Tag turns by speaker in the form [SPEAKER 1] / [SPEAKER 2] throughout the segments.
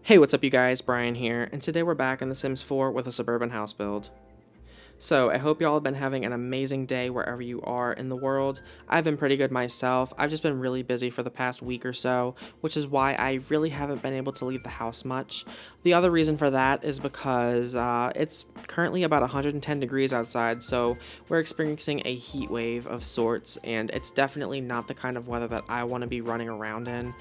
[SPEAKER 1] Hey, what's up you guys? Brian here, and today we're back in The Sims 4 with a suburban house build. So, I hope y'all have been having an amazing day wherever you are in the world. I've been pretty good myself. I've just been really busy for the past week or so, which is why I really haven't been able to leave the house much. The other reason for that is because it's currently about 110 degrees outside, so we're experiencing a heat wave of sorts, and it's definitely not the kind of weather that I want to be running around in.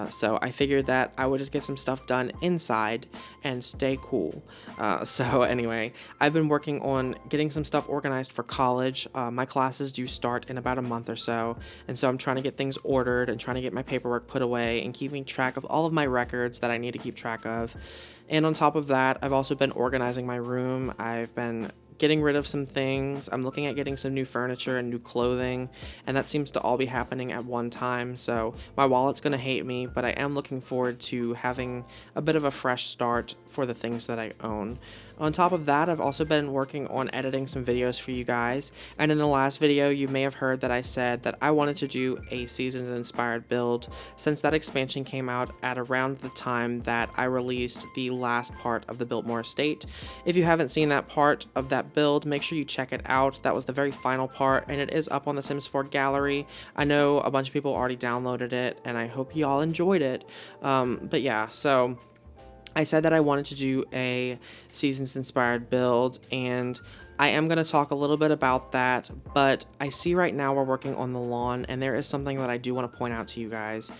[SPEAKER 1] So I figured that I would just get some stuff done inside and stay cool. So anyway, I've been working on getting some stuff organized for college. My classes do start in about a month or so, and so I'm trying to get things ordered and trying to get my paperwork put away and keeping track of all of my records that I need to keep track of. And on top of that, I've also been organizing my room. I've been getting rid of some things. I'm looking at getting some new furniture and new clothing, and that seems to all be happening at one time. So my wallet's gonna hate me, but I am looking forward to having a bit of a fresh start for the things that I own. On top of that, I've also been working on editing some videos for you guys, and in the last video you may have heard that I said that I wanted to do a seasons inspired build since that expansion came out at around the time that I released the last part of the Biltmore estate. If you haven't seen that part of that build, make sure you check it out. That was the very final part, and it is up on the Sims 4 gallery. I know a bunch of people already downloaded it, and I hope you all enjoyed it. But yeah, so I said that I wanted to do a seasons inspired build, and I am going to talk a little bit about that, but I see right now we're working on the lawn, and there is something that I do want to point out to you guys.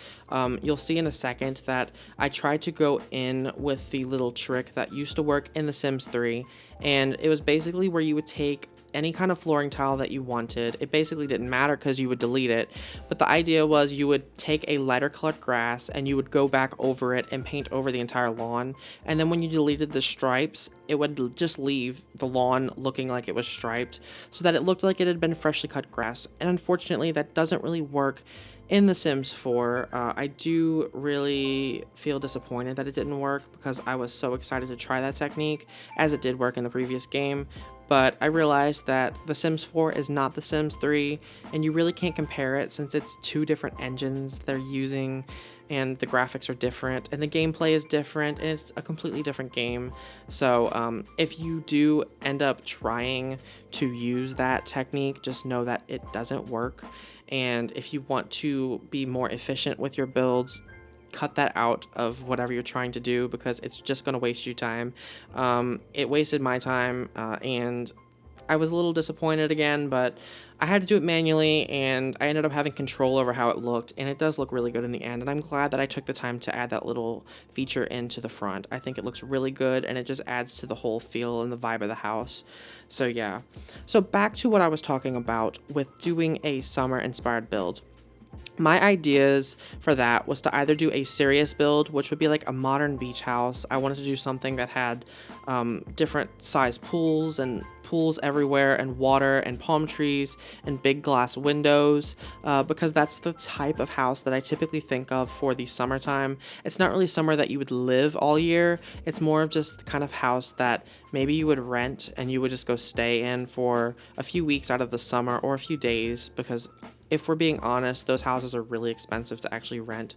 [SPEAKER 1] You'll see in a second that I tried to go in with the little trick that used to work in The Sims 3, and it was basically where you would take any kind of flooring tile that you wanted. It basically didn't matter because you would delete it, but the idea was you would take a lighter colored grass and you would go back over it and paint over the entire lawn, and then when you deleted the stripes, it would just leave the lawn looking like it was striped so that it looked like it had been freshly cut grass. And unfortunately that doesn't really work in The Sims 4. I do really feel disappointed that it didn't work because I was so excited to try that technique as it did work in the previous game. But I realized that The Sims 4 is not The Sims 3, and you really can't compare it since it's two different engines they're using, and the graphics are different, and the gameplay is different, and it's a completely different game. So if you do end up trying to use that technique, just know that it doesn't work. And if you want to be more efficient with your builds, cut that out of whatever you're trying to do because it's just going to waste you time. It wasted my time, and I was a little disappointed again, but I had to do it manually, and I ended up having control over how it looked, and it does look really good in the end, and I'm glad that I took the time to add that little feature into the front. I think it looks really good, and it just adds to the whole feel and the vibe of the house. So yeah. So back to what I was talking about with doing a summer-inspired build. My ideas for that was to either do a serious build, which would be like a modern beach house. I wanted to do something that had different size pools and pools everywhere and water and palm trees and big glass windows, because that's the type of house that I typically think of for the summertime. It's not really somewhere that you would live all year. It's more of just the kind of house that maybe you would rent and you would just go stay in for a few weeks out of the summer or a few days, because if we're being honest, those houses are really expensive to actually rent.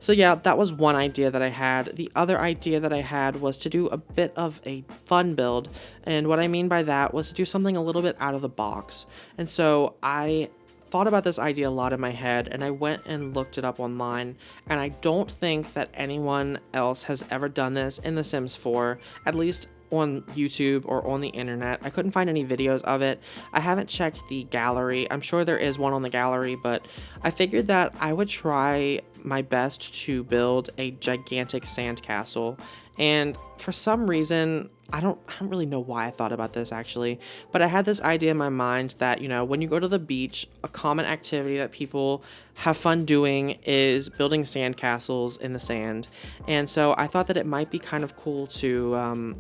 [SPEAKER 1] So yeah, that was one idea that I had. The other idea that I had was to do a bit of a fun build, and what I mean by that was to do something a little bit out of the box. And so I thought about this idea a lot in my head, and I went and looked it up online, and I don't think that anyone else has ever done this in The Sims 4, at least on YouTube or on the internet. I couldn't find any videos of it. I haven't checked the gallery. I'm sure there is one on the gallery, but I figured that I would try my best to build a gigantic sandcastle. And for some reason, I don't really know why I thought about this actually, but I had this idea in my mind that, you know, when you go to the beach, a common activity that people have fun doing is building sandcastles in the sand. And so I thought that it might be kind of cool to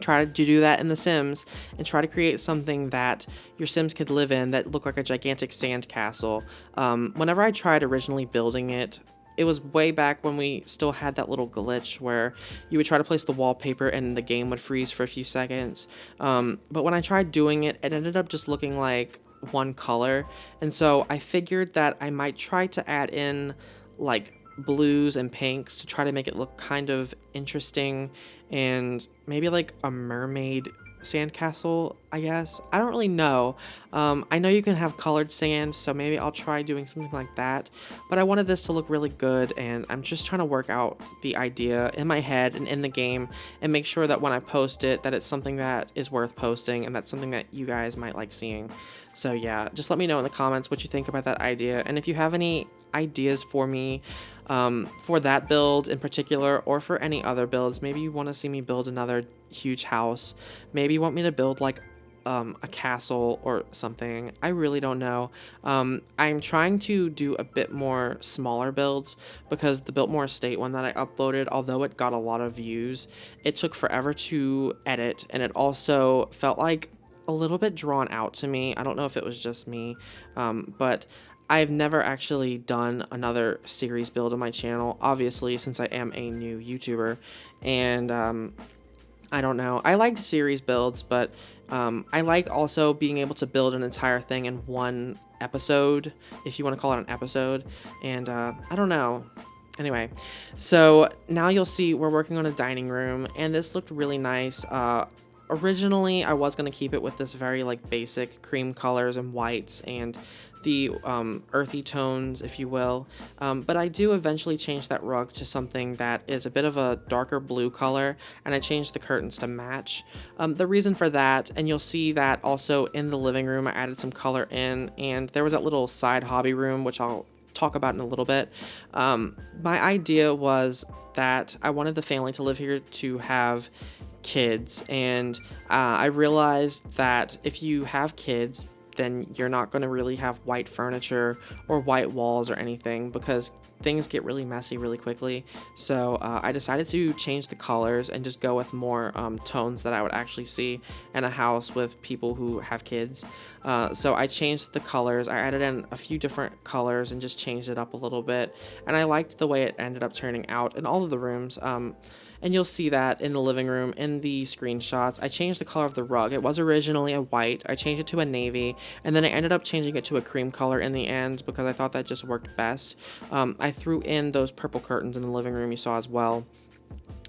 [SPEAKER 1] try to do that in The Sims and try to create something that your Sims could live in that looked like a gigantic sand castle. Whenever I tried originally building it, it was way back when we still had that little glitch where you would try to place the wallpaper and the game would freeze for a few seconds. But when I tried doing it, it ended up just looking like one color. And so I figured that I might try to add in like blues and pinks to try to make it look kind of interesting, and maybe like a mermaid sandcastle, I guess. I don't really know. I know you can have colored sand, so maybe I'll try doing something like that. But I wanted this to look really good, and I'm just trying to work out the idea in my head and in the game, and make sure that when I post it, that it's something that is worth posting, and that's something that you guys might like seeing. So yeah, just let me know in the comments what you think about that idea, and if you have any ideas for me, for that build in particular, or for any other builds. Maybe you want to see me build another huge house. Maybe you want me to build like a castle or something. I really don't know. I'm trying to do a bit more smaller builds, because the Biltmore Estate one that I uploaded, although it got a lot of views, it took forever to edit, and it also felt like a little bit drawn out to me. I don't know if it was just me, but I've never actually done another series build on my channel, obviously, since I am a new YouTuber, and I don't know. I liked series builds, but I like also being able to build an entire thing in one episode, if you want to call it an episode, and I don't know. Anyway, so now you'll see we're working on a dining room, and this looked really nice. Originally, I was going to keep it with this very like basic cream colors and whites and the earthy tones, if you will, but I do eventually change that rug to something that is a bit of a darker blue color, and I changed the curtains to match. The reason for that, and you'll see that also in the living room, I added some color in, and there was that little side hobby room, which I'll talk about in a little bit. My idea was that I wanted the family to live here to have kids, and I realized that if you have kids, then you're not going to really have white furniture or white walls or anything, because things get really messy really quickly. So I decided to change the colors and just go with more tones that I would actually see in a house with people who have kids. So I changed the colors. I added in a few different colors and just changed it up a little bit, and I liked the way it ended up turning out in all of the rooms. And you'll see that in the living room, in the screenshots. I changed the color of the rug. It was originally a white. I changed it to a navy, and then I ended up changing it to a cream color in the end, because I thought that just worked best. I threw in those purple curtains in the living room you saw as well.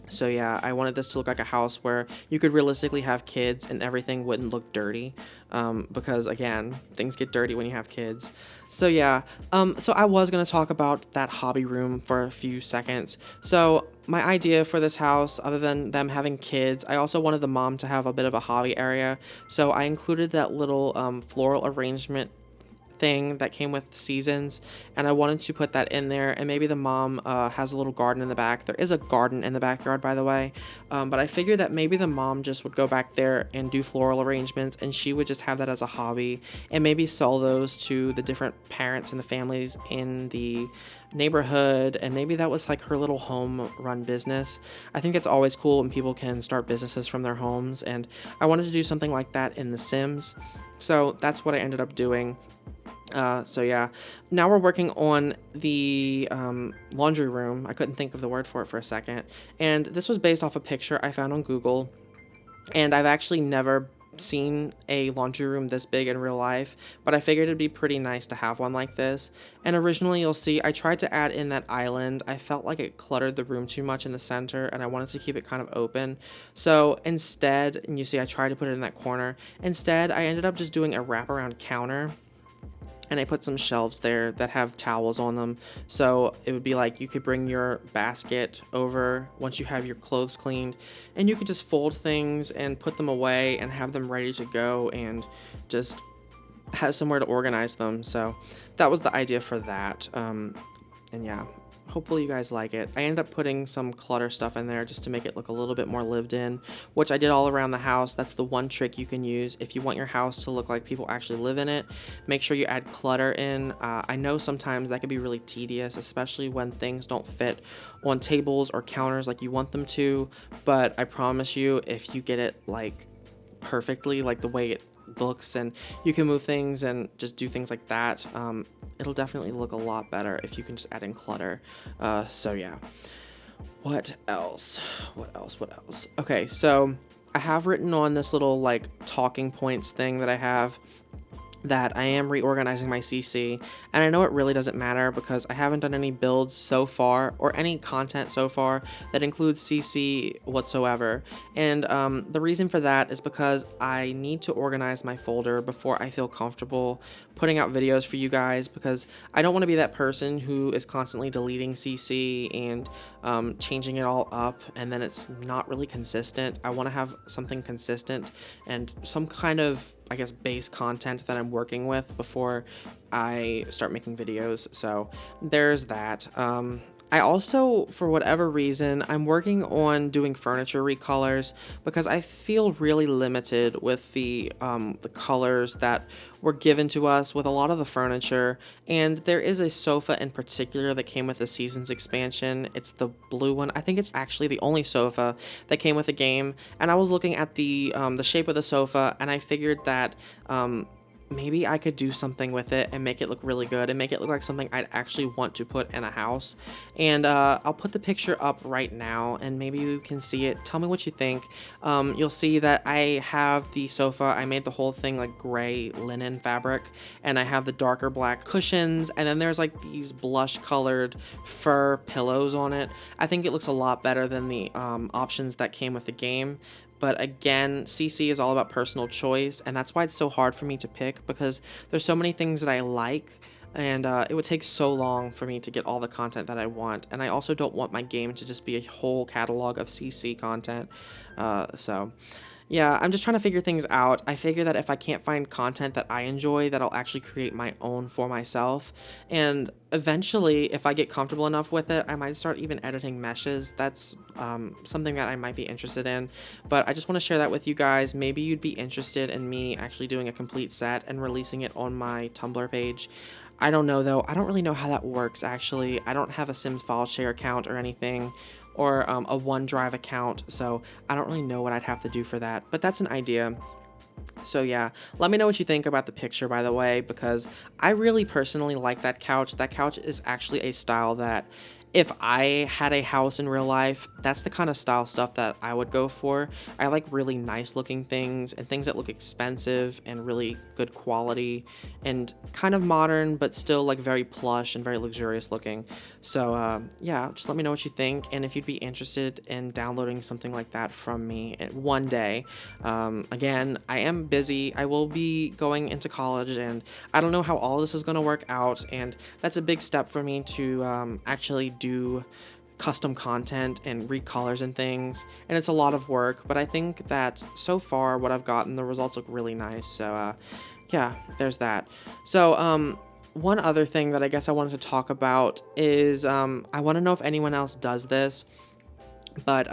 [SPEAKER 1] So yeah, I wanted this to look like a house where you could realistically have kids and everything wouldn't look dirty, because again, things get dirty when you have kids. So yeah, so I was going to talk about that hobby room for a few seconds. So my idea for this house, other than them having kids, I also wanted the mom to have a bit of a hobby area. So I included that little floral arrangement thing that came with seasons, and I wanted to put that in there, and maybe the mom has a little garden in the back. There is a garden in the backyard, by the way, but I figured that maybe the mom just would go back there and do floral arrangements, and she would just have that as a hobby, and maybe sell those to the different parents and the families in the neighborhood, and maybe that was like her little home run business. I think it's always cool when people can start businesses from their homes, and I wanted to do something like that in The Sims, so that's what I ended up doing. So yeah, now we're working on the laundry room. I couldn't think of the word for it for a second, and this was based off a picture I found on Google, and I've actually never seen a laundry room this big in real life, but I figured it'd be pretty nice to have one like this. And originally, you'll see I tried to add in that island. I felt like it cluttered the room too much in the center, and I wanted to keep it kind of open. So instead, and you see I tried to put it in that corner, instead I ended up just doing a wraparound counter, and I put some shelves there that have towels on them. So it would be like you could bring your basket over once you have your clothes cleaned, and you could just fold things and put them away and have them ready to go, and just have somewhere to organize them. So that was the idea for that. And yeah, hopefully you guys like it. I ended up putting some clutter stuff in there just to make it look a little bit more lived in, which I did all around the house. That's the one trick you can use if you want your house to look like people actually live in it. Make sure you add clutter in. I know sometimes that can be really tedious, especially when things don't fit on tables or counters like you want them to, but I promise you, if you get it like perfectly, like the way it looks, and you can move things and just do things like that, it'll definitely look a lot better if you can just add in clutter. So yeah, what else? Okay, so I have written on this little like talking points thing that I have that I am reorganizing my CC, and I know it really doesn't matter because I haven't done any builds so far or any content so far that includes CC whatsoever. And the reason for that is because I need to organize my folder before I feel comfortable putting out videos for you guys, because I don't want to be that person who is constantly deleting CC and changing it all up and then it's not really consistent. I want to have something consistent and some kind of, I guess, base content that I'm working with before I start making videos. So there's that. I also, for whatever reason, I'm working on doing furniture recolors because I feel really limited with the colors that were given to us with a lot of the furniture. And there is a sofa in particular that came with the Seasons expansion. It's the blue one. I think it's actually the only sofa that came with the game. And I was looking at the shape of the sofa, and I figured that maybe I could do something with it and make it look really good and make it look like something I'd actually want to put in a house. And I'll put the picture up right now and maybe you can see it. Tell me what you think. You'll see that I have the sofa. I made the whole thing like gray linen fabric, and I have the darker black cushions, and then there's like these blush colored fur pillows on it. I think it looks a lot better than the options that came with the game. But again, CC is all about personal choice, and that's why it's so hard for me to pick, because there's so many things that I like, and it would take so long for me to get all the content that I want. And I also don't want my game to just be a whole catalog of CC content. So yeah, I'm just trying to figure things out. I figure that if I can't find content that I enjoy, that I'll actually create my own for myself. And eventually, if I get comfortable enough with it, I might start even editing meshes. That's something that I might be interested in. But I just want to share that with you guys. Maybe you'd be interested in me actually doing a complete set and releasing it on my Tumblr page. I don't know though. I don't really know how that works actually. I don't have a Sims file share account or anything, or a OneDrive account, so I don't really know what I'd have to do for that, but that's an idea. So yeah, let me know what you think about the picture, by the way, because I really personally like that couch. That couch is actually a style that if I had a house in real life, that's the kind of style stuff that I would go for. I like really nice looking things and things that look expensive and really good quality and kind of modern, but still like very plush and very luxurious looking. So yeah, just let me know what you think, and if you'd be interested in downloading something like that from me one day. Again, I am busy. I will be going into college, and I don't know how all this is going to work out, and that's a big step for me to actually do custom content and recolors and things, and it's a lot of work, but I think that so far what I've gotten, the results look really nice. So yeah, there's that. So one other thing that I guess I wanted to talk about is I want to know if anyone else does this. But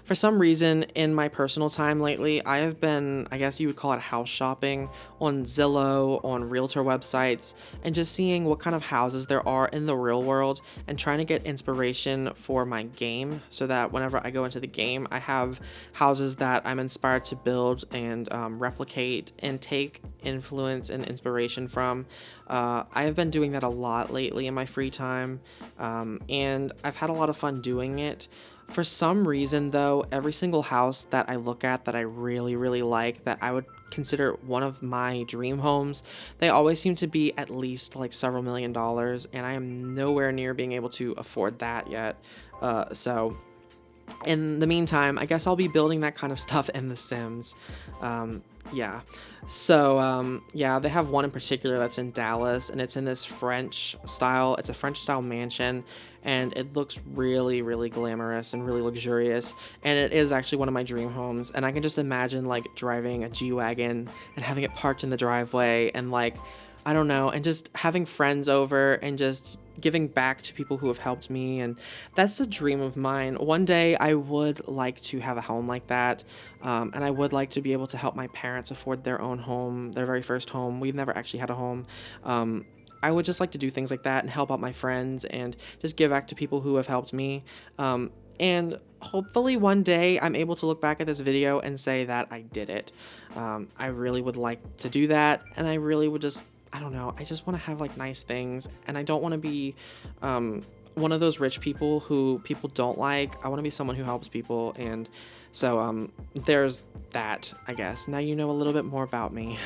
[SPEAKER 1] for some reason in my personal time lately, I have been, I guess you would call it, house shopping on Zillow, on realtor websites, and just seeing what kind of houses there are in the real world and trying to get inspiration for my game, so that whenever I go into the game, I have houses that I'm inspired to build and replicate and take influence and inspiration from. I have been doing that a lot lately in my free time, and I've had a lot of fun doing it. For some reason, though, every single house that I look at that I really, really like, that I would consider one of my dream homes, they always seem to be at least like several $1,000,000, and I am nowhere near being able to afford that yet. So in the meantime, I guess I'll be building that kind of stuff in The Sims. Yeah. So, yeah, they have one in particular that's in Dallas, and it's in this French style. It's a French style mansion, and it looks really, really glamorous and really luxurious. And it is actually one of my dream homes. And I can just imagine like driving a G-Wagon and having it parked in the driveway, and like, I don't know, and just having friends over and just giving back to people who have helped me. And that's a dream of mine. One day I would like to have a home like that, and I would like to be able to help my parents afford their own home, their very first home. We've never actually had a home. I would just like to do things like that and help out my friends and just give back to people who have helped me. And hopefully one day I'm able to look back at this video and say that I did it. I really would like to do that, and I really would just, I don't know, I just want to have like nice things, and I don't want to be one of those rich people who people don't like. I want to be someone who helps people, and so there's that, I guess. Now you know a little bit more about me.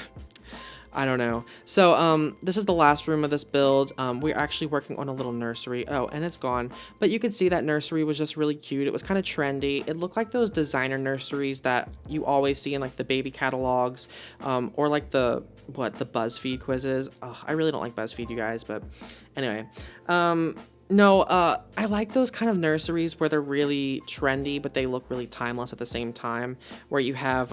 [SPEAKER 1] I don't know. So, this is the last room of this build. We're actually working on a little nursery. Oh, and it's gone. But you can see that nursery was just really cute. It was kind of trendy. It looked like those designer nurseries that you always see in like the baby catalogs, or like the BuzzFeed quizzes. Ugh, I really don't like BuzzFeed, you guys, but anyway. No, I like those kind of nurseries where they're really trendy, but they look really timeless at the same time. Where you have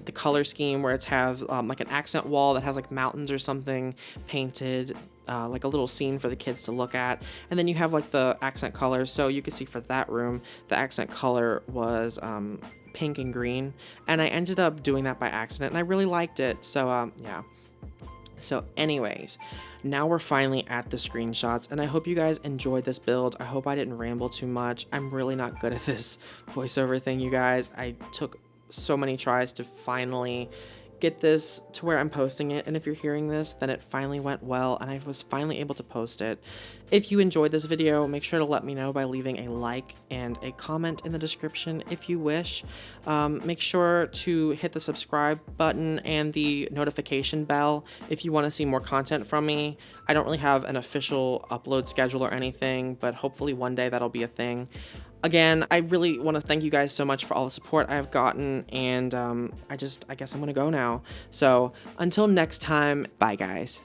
[SPEAKER 1] the color scheme where it's have like an accent wall that has like mountains or something painted, like a little scene for the kids to look at. And then you have like the accent colors. So you can see for that room, the accent color was pink and green. And I ended up doing that by accident, and I really liked it. So, yeah. So anyways, now we're finally at the screenshots, and I hope you guys enjoyed this build. I hope I didn't ramble too much. I'm really not good at this voiceover thing, you guys. I took so many tries to finally get this to where I'm posting it, and if you're hearing this, then it finally went well, and I was finally able to post it. If you enjoyed this video, make sure to let me know by leaving a like and a comment in the description if you wish. Make sure to hit the subscribe button and the notification bell if you want to see more content from me. I don't really have an official upload schedule or anything, but hopefully one day that'll be a thing. Again, I really want to thank you guys so much for all the support I've gotten, and I guess I'm going to go now. So, until next time, bye guys.